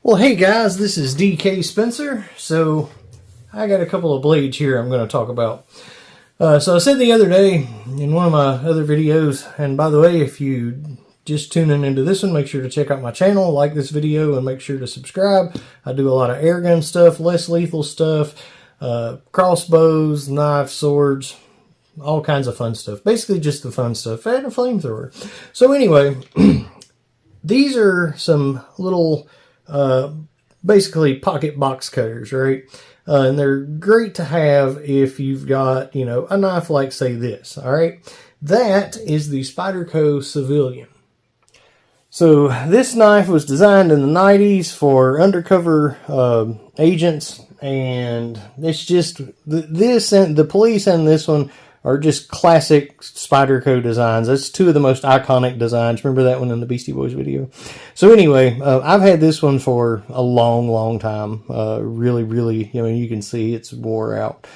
Well, hey guys, this is DK Spencer. So I got a couple of blades here I'm going to talk about. So I said the other day in one of my other videos, and by the way, if you just tuning into this one, make sure to check out my channel, like this video, and make sure to subscribe. I do a lot of airgun stuff, less lethal stuff, crossbows, knives, swords, all kinds of fun stuff. Basically just the fun stuff, and a flamethrower. So anyway, these are some little basically pocket box cutters, right? And they're great to have if you've got, you know, a knife like, say, this, all right? That is the Spyderco Civilian. So this knife was designed in the 90s for undercover agents, and it's just, this and the police and this one are just classic Spyderco designs. That's two of the most iconic designs. Remember that one in the Beastie Boys video? So anyway, I've had this one for a long time. Really, I mean, you can see it's wore out.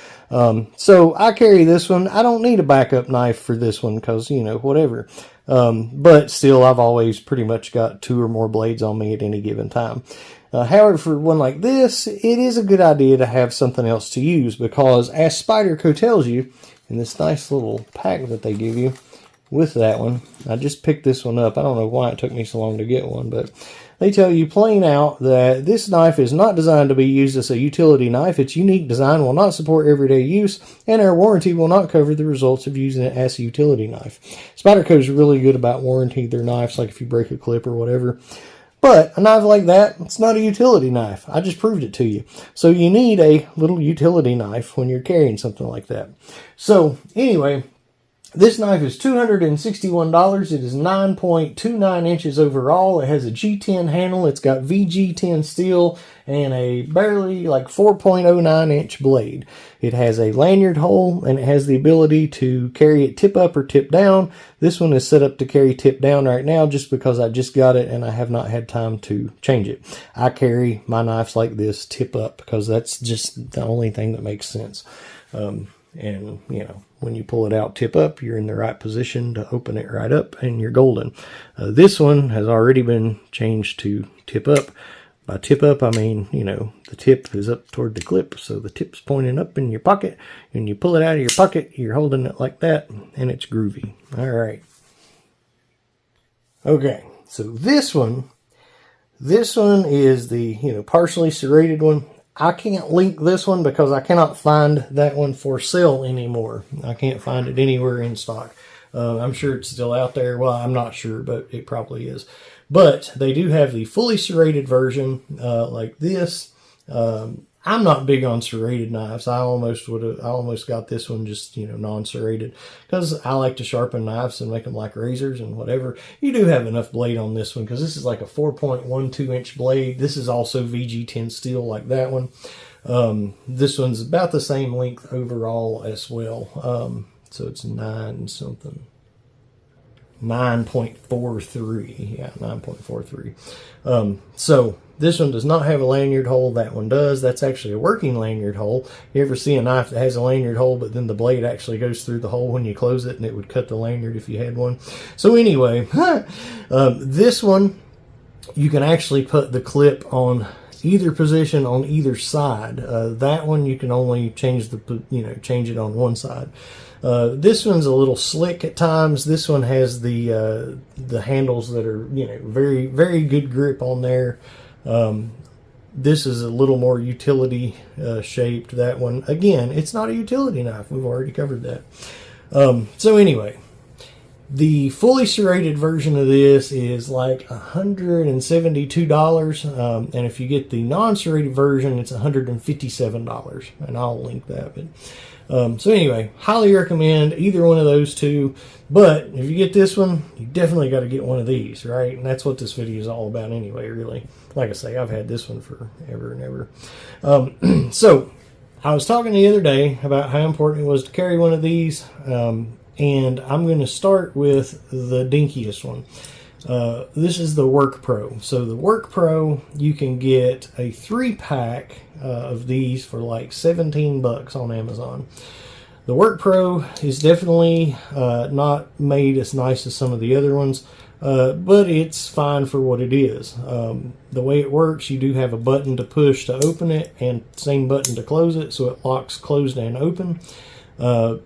So I carry this one. I don't need a backup knife for this one because, you know, whatever. But still, I've always pretty much got 2 or more blades on me at any given time. However, for one like this, it is a good idea to have something else to use because, as Spyderco tells you, in this nice little pack that they give you with that one, I just picked this one up. I don't know why it took me so long to get one, but they tell you plain out that this knife is not designed to be used as a utility knife. Its unique design will not support everyday use, and our warranty will not cover the results of using it as a utility knife. Spyderco is really good about warranting their knives, like if you break a clip or whatever. But a knife like that, it's not a utility knife. I just proved it to you. So you need a little utility knife when you're carrying something like that. So anyway, this knife is $261. It is 9.29 inches overall. It has a G10 handle. It's got VG10 steel and a barely like 4.09 inch blade. It has a lanyard hole and it has the ability to carry it tip up or tip down. This one is set up to carry tip down right now just because I just got it and I have not had time to change it. I carry my knives like this tip up because that's just the only thing that makes sense. And, you know, when you pull it out tip up, you're in the right position to open it right up and you're golden. This one has already been changed to tip up. By tip up, I mean, you know, the tip is up toward the clip, so the tip's pointing up in your pocket. When you pull it out of your pocket, you're holding it like that, and it's groovy. All right. Okay, so this one is the, you know, partially serrated one. I can't link this one because I cannot find that one for sale anymore. I can't find it anywhere in stock. I'm sure it's still out there. Well, I'm not sure, but it probably is. But they do have the fully serrated version like this. I'm not big on serrated knives. I almost got this one just, you know, non-serrated because I like to sharpen knives and make them like razors and whatever. You do have enough blade on this one because this is like a 4.12 inch blade. This is also VG10 steel like that one. This one's about the same length overall as well. So it's 9.43. Yeah, 9.43. So this one does not have a lanyard hole. That one does. That's actually a working lanyard hole. You ever see a knife that has a lanyard hole, but then the blade actually goes through the hole when you close it, and it would cut the lanyard if you had one. So anyway, this one, you can actually put the clip on either position on either side. That one you can only change change it on one side. This one's a little slick at times. This one has the handles that are, you know, very good grip on there. This is a little more utility shaped. That one, again, it's not a utility knife. We've already covered that. So anyway, the fully serrated version of this is like $172, and if you get the non-serrated version, it's $157, and I'll link that. But so anyway, highly recommend either one of those two. But if you get this one, you definitely got to get one of these, right? And that's what this video is all about anyway, really. Like I say, I've had this one forever and ever. So I was talking the other day about how important it was to carry one of these. And I'm going to start with the dinkiest one. This is the Work Pro. So the Work Pro, you can get a 3-pack of these for like $17 on Amazon. The Work Pro is definitely not made as nice as some of the other ones. but it's fine for what it is. The way it works, you do have a button to push to open it and same button to close it, so it locks closed and open.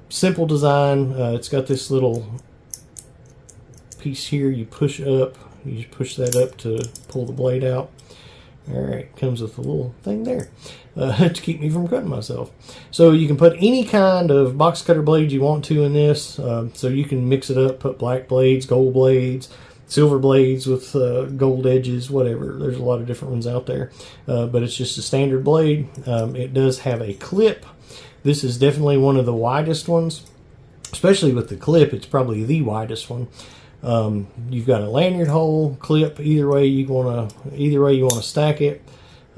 Simple design. It's got this little piece here you push up. You just push that up to pull the blade out. Alright, comes with a little thing there to keep me from cutting myself. So you can put any kind of box cutter blade you want to in this. So you can mix it up, put black blades, gold blades, silver blades with gold edges, whatever. There's a lot of different ones out there. But it's just a standard blade. It does have a clip. This is definitely one of the widest ones. Especially with the clip, it's probably the widest one. You've got a lanyard hole, clip, either way you want to stack it.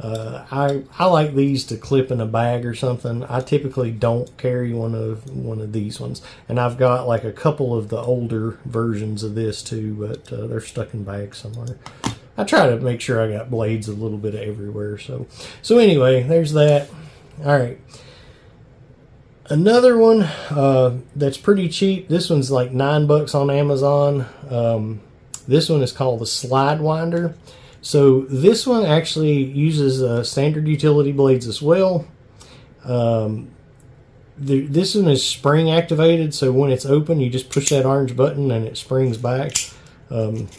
I like these to clip in a bag or something. I typically don't carry one of these ones, and I've got like a couple of the older versions of this too, but they're stuck in bags somewhere. I try to make sure I got blades a little bit everywhere. So anyway, there's that. All right. Another one that's pretty cheap. This one's like $9 on Amazon. This one is called the Slidewinder. So this one actually uses standard utility blades as well. This one is spring activated, so when it's open, you just push that orange button and it springs back,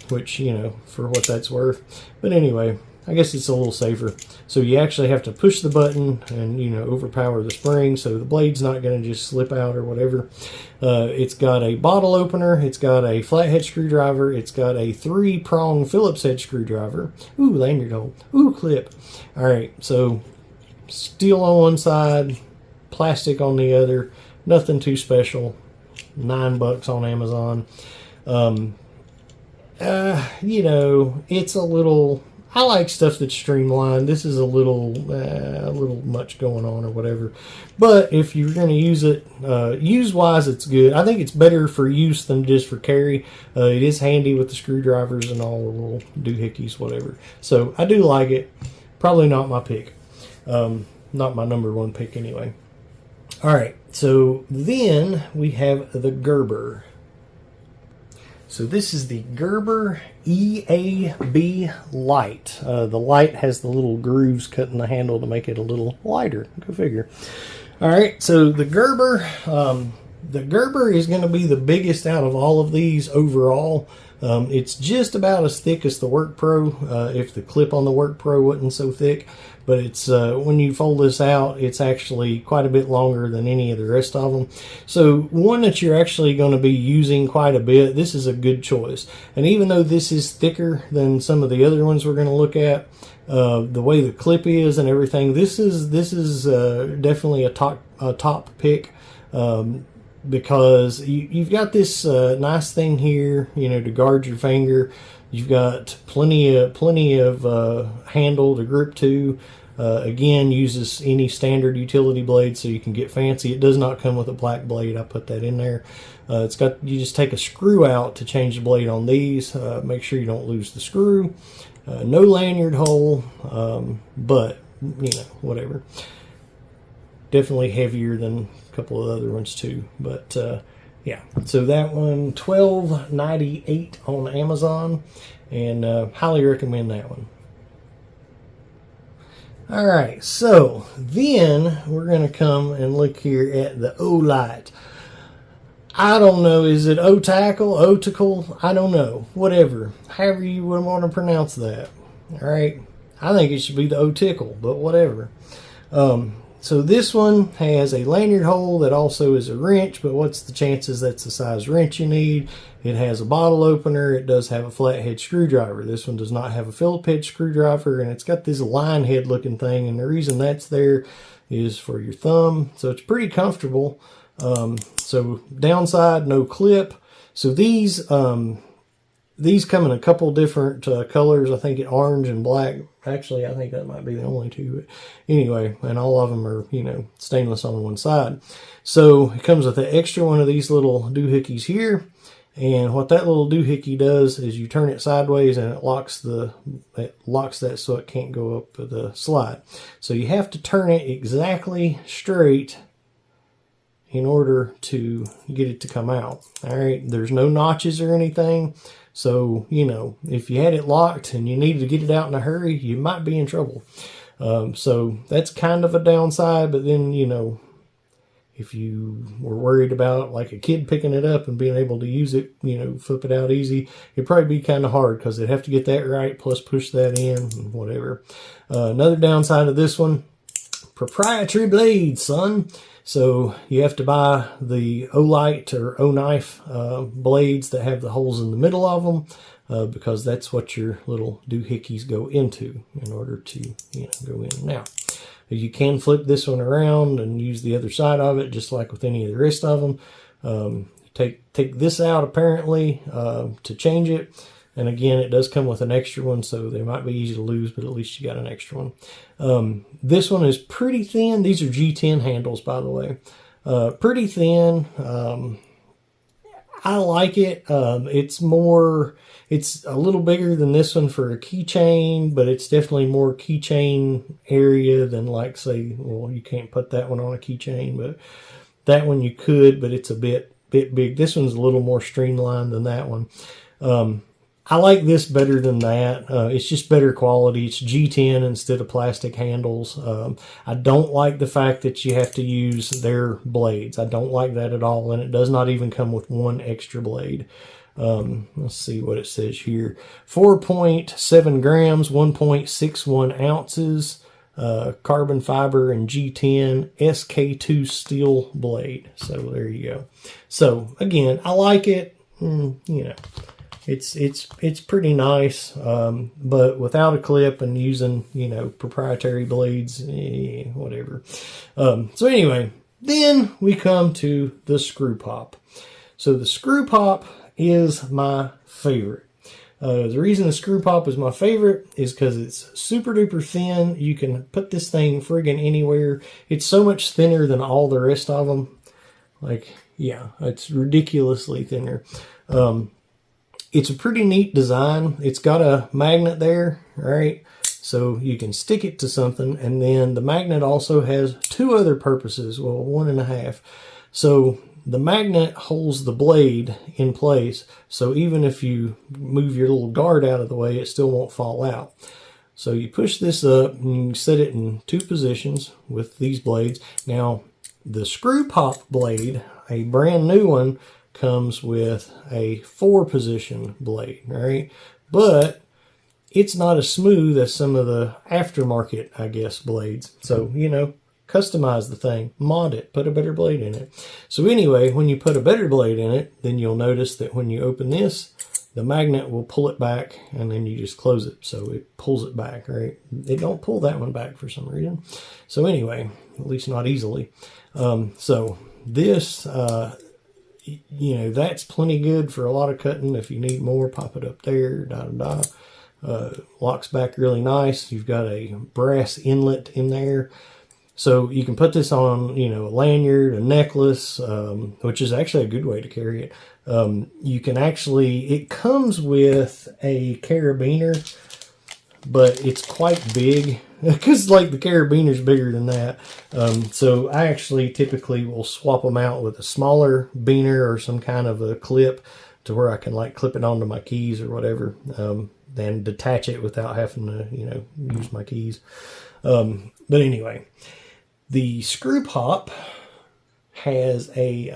which, you know, for what that's worth. But anyway, I guess it's a little safer. So you actually have to push the button and, you know, overpower the spring, so the blade's not going to just slip out or whatever. It's got a bottle opener. It's got a flathead screwdriver. It's got a 3-prong Phillips head screwdriver. Ooh, lanyard hole. Ooh, clip. All right, so steel on one side, plastic on the other. Nothing too special. $9 on Amazon. You know, it's a little... I like stuff that's streamlined. This is a little much going on or whatever. But if you're going to use it, use-wise, it's good. I think it's better for use than just for carry. It is handy with the screwdrivers and all the little doohickeys, whatever. So I do like it. Probably not my pick. Not my number one pick anyway. All right, so then we have the Gerber. So this is the Gerber EAB light. The light has the little grooves cut in the handle to make it a little lighter. Go figure. All right, so the Gerber is going to be the biggest out of all of these overall. It's just about as thick as the Work Pro, if the clip on the Work Pro wasn't so thick. But it's when you fold this out, it's actually quite a bit longer than any of the rest of them. So one that you're actually going to be using quite a bit, this is a good choice. And even though this is thicker than some of the other ones we're going to look at, the way the clip is and everything, this is definitely a top pick. Because you've got this nice thing here, you know, to guard your finger. You've got plenty of handle to grip to. Again, uses any standard utility blade, so you can get fancy. It does not come with a black blade. I put that in there. You just take a screw out to change the blade on these. Make sure you don't lose the screw. No lanyard hole, but you know, whatever. Definitely heavier than a couple of other ones too, but yeah. So that one, $12.98 on Amazon, and highly recommend that one. All right, so then we're going to come and look here at the O-Light. I don't know, is it Otacle? I don't know, whatever. However you would want to pronounce that. All right, I think it should be the Otacle, but whatever. So this one has a lanyard hole that also is a wrench, but what's the chances that's the size wrench you need? It has a bottle opener. It does have a flathead screwdriver. This one does not have a Phillips head screwdriver, and it's got this line head looking thing, and the reason that's there is for your thumb. So it's pretty comfortable. So downside, no clip. So these come in a couple different colors. I think orange and black. Actually, I think that might be the only two. But anyway, and all of them are, you know, stainless on one side. So it comes with an extra one of these little doohickeys here. And what that little doohickey does is you turn it sideways and it locks that so it can't go up the slide. So you have to turn it exactly straight in order to get it to come out. All right, there's no notches or anything. So, you know, if you had it locked and you needed to get it out in a hurry, you might be in trouble. So that's kind of a downside, but then, you know, if you were worried about like a kid picking it up and being able to use it, you know, flip it out easy, it'd probably be kind of hard because they'd have to get that right, plus push that in and whatever. Another downside of this one, proprietary blades, son. So you have to buy the Olight or Oknife blades that have the holes in the middle of them because that's what your little doohickeys go into in order to, you know, go in. Now, you can flip this one around and use the other side of it just like with any of the rest of them. Take this out apparently to change it. And again, it does come with an extra one, so they might be easy to lose, but at least you got an extra one. This one is pretty thin. These are G10 handles, by the way. Pretty thin. I like it. It's a little bigger than this one for a keychain, but it's definitely more keychain area than like, say, well, you can't put that one on a keychain, but that one you could, but it's a bit big. This one's a little more streamlined than that one. I like this better than that. It's just better quality. It's G10 instead of plastic handles. I don't like the fact that you have to use their blades. I don't like that at all, and it does not even come with one extra blade. Let's see what it says here. 4.7 grams, 1.61 ounces, carbon fiber and G10 SK2 steel blade. So there you go. So again, I like it. You know, it's pretty nice, but without a clip and using, you know, proprietary blades, whatever. So anyway, then we come to the Screwpop. So the Screwpop is my favorite. The reason the Screwpop is my favorite is because it's super duper thin. You can put this thing friggin' anywhere. It's so much thinner than all the rest of them. Like, yeah, it's ridiculously thinner. It's a pretty neat design. It's got a magnet there, right? So you can stick it to something, and then the magnet also has two other purposes. Well, one and a half. So the magnet holds the blade in place, so even if you move your little guard out of the way, it still won't fall out. So you push this up and you set it in two positions with these blades. Now, the Screwpop blade, a brand new one, comes with a 4-position blade, right? But it's not as smooth as some of the aftermarket, I guess, blades. So, you know, customize the thing, mod it, put a better blade in it. So anyway, when you put a better blade in it, then you'll notice that when you open this, the magnet will pull it back, and then you just close it. So it pulls it back, right? It don't pull that one back for some reason. So anyway, at least not easily. So this, you know, that's plenty good for a lot of cutting. If you need more, pop it up there, locks back really nice. You've got a brass inlet in there. So you can put this on, you know, a lanyard, a necklace, which is actually a good way to carry it. You can actually, it comes with a carabiner, but it's quite big because like the carabiner's bigger than that. So I actually typically will swap them out with a smaller beaner or some kind of a clip to where I can like clip it onto my keys or whatever, and detach it without having to, you know, use my keys. But anyway, the Screwpop has a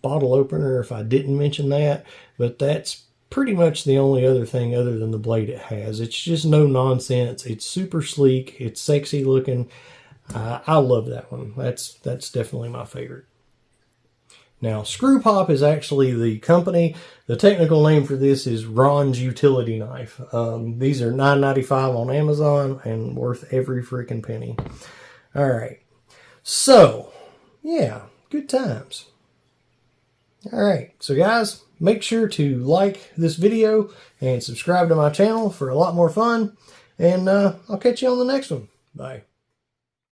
bottle opener, if I didn't mention that, but that's pretty much the only other thing other than the blade it has. It's just no nonsense. It's super sleek. It's sexy looking. I love that one. That's definitely my favorite. Now, Screwpop is actually the company. The technical name for this is Ron's Utility Knife. These are $9.95 on Amazon and worth every freaking penny. All right. So, yeah, good times. All right. So, guys, make sure to like this video and subscribe to my channel for a lot more fun. And I'll catch you on the next one. Bye.